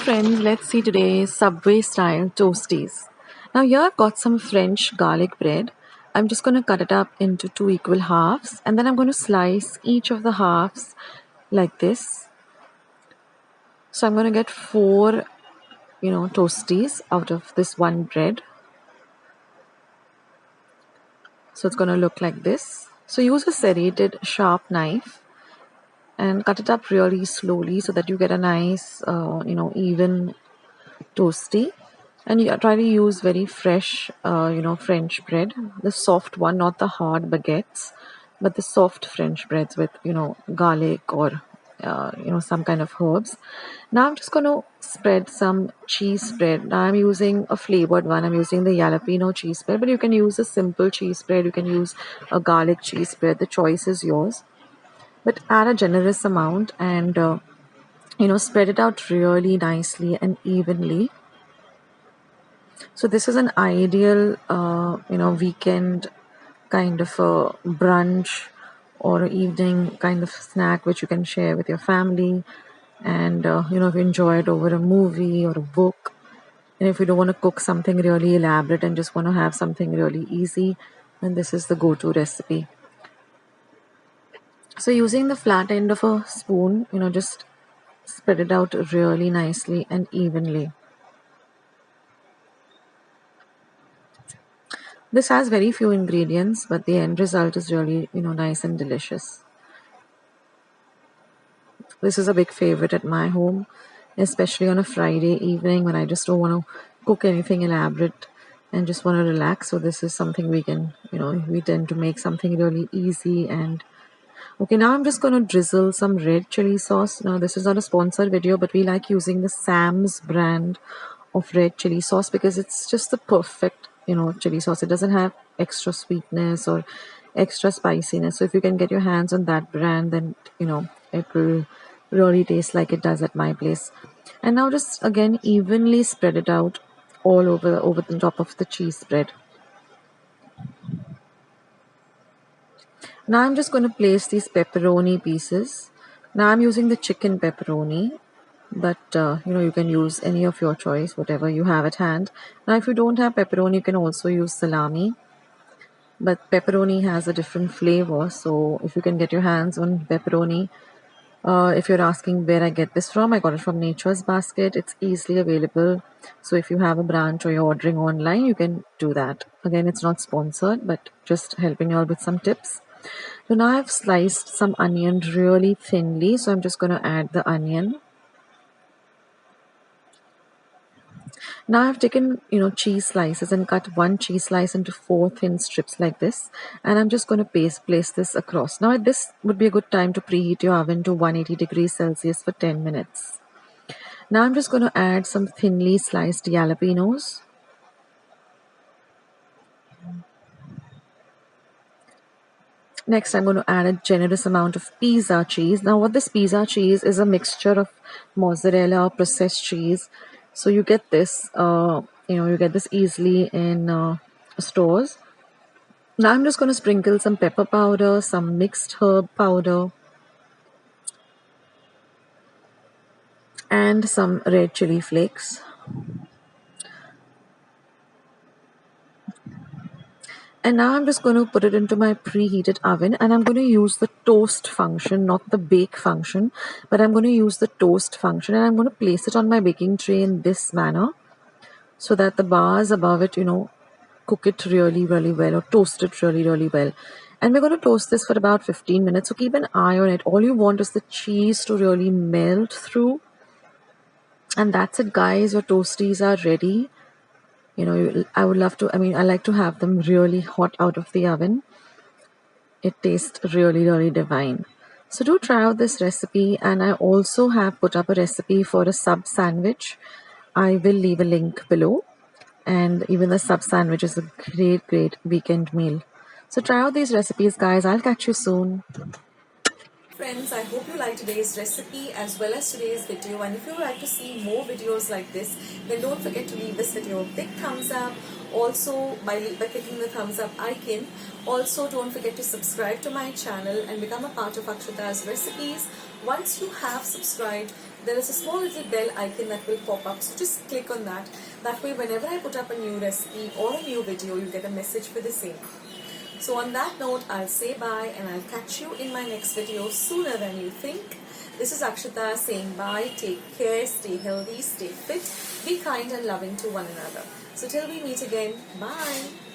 friends, let's see today's Subway style toasties. Now here I've got some French garlic bread. I'm just going to cut it up into two equal halves and then I'm going to slice each of the halves like this. So I'm going to get four, toasties out of this one bread. So it's going to look like this. So use a serrated sharp knife and cut it up really slowly so that you get a nice, even toasty. And you try to use very fresh, French bread, the soft one, not the hard baguettes, but the soft French breads with, garlic or, some kind of herbs. Now I'm just going to spread some cheese spread. Now I'm using a flavored one. I'm using the jalapeno cheese spread, but you can use a simple cheese spread. You can use a garlic cheese spread. The choice is yours. But add a generous amount and, spread it out really nicely and evenly. So this is an ideal, weekend kind of a brunch or evening kind of snack which you can share with your family. And, if you enjoy it over a movie or a book. And if you don't want to cook something really elaborate and just want to have something really easy, then this is the go-to recipe. So using the flat end of a spoon, just spread it out really nicely and evenly. This has very few ingredients, but the end result is really, nice and delicious. This is a big favorite at my home, especially on a Friday evening when I just don't want to cook anything elaborate and just want to relax. So this is something we can, we tend to make something really easy. And okay, now I'm just going to drizzle some red chili sauce. Now this is not a sponsored video, but we like using the Sam's brand of red chili sauce because it's just the perfect, chili sauce. It doesn't have extra sweetness or extra spiciness. So if you can get your hands on that brand, then, it will really taste like it does at my place. And now just again evenly spread it out all over the top of the cheese spread. Now I'm just going to place these pepperoni pieces. Now I'm using the chicken pepperoni, but you can use any of your choice, whatever you have at hand. Now if you don't have pepperoni, you can also use salami, but pepperoni has a different flavor. So if you can get your hands on pepperoni, if you're asking where I get this from, I got it from Nature's Basket. It's easily available. So if you have a branch or you're ordering online, you can do that. Again, it's not sponsored, but just helping you out with some tips. So now I've sliced some onion really thinly. So I'm just going to add the onion. Now I've taken, cheese slices and cut one cheese slice into 4 thin strips like this. And I'm just going to place this across. Now this would be a good time to preheat your oven to 180 degrees Celsius for 10 minutes. Now I'm just going to add some thinly sliced jalapenos. Next, I'm going to add a generous amount of pizza cheese. Now what this pizza cheese is a mixture of mozzarella, processed cheese. So you get this, you get this easily in stores. Now I'm just going to sprinkle some pepper powder, some mixed herb powder, and some red chili flakes. And now I'm just going to put it into my preheated oven and I'm going to use the toast function, not the bake function, but I'm going to use the toast function and I'm going to place it on my baking tray in this manner so that the bars above it, cook it really, really well or toast it really, really well. And we're going to toast this for about 15 minutes. So keep an eye on it. All you want is the cheese to really melt through. And that's it, guys. Your toasties are ready. I like to have them really hot out of the oven. It tastes really, really divine. So do try out this recipe. And I also have put up a recipe for a sub sandwich. I will leave a link below. And even the sub sandwich is a great, great weekend meal. So try out these recipes, guys. I'll catch you soon. Friends, I hope you liked today's recipe as well as today's video, and if you would like to see more videos like this, then don't forget to leave this video a big thumbs up. Also by clicking the thumbs up icon. Also don't forget to subscribe to my channel and become a part of Akshita's recipes. Once you have subscribed, there is a small little bell icon that will pop up, so just click on that. That way whenever I put up a new recipe or a new video, you get a message for the same. So on that note, I'll say bye and I'll catch you in my next video sooner than you think. This is Akshita saying bye, take care, stay healthy, stay fit, be kind and loving to one another. So till we meet again, bye.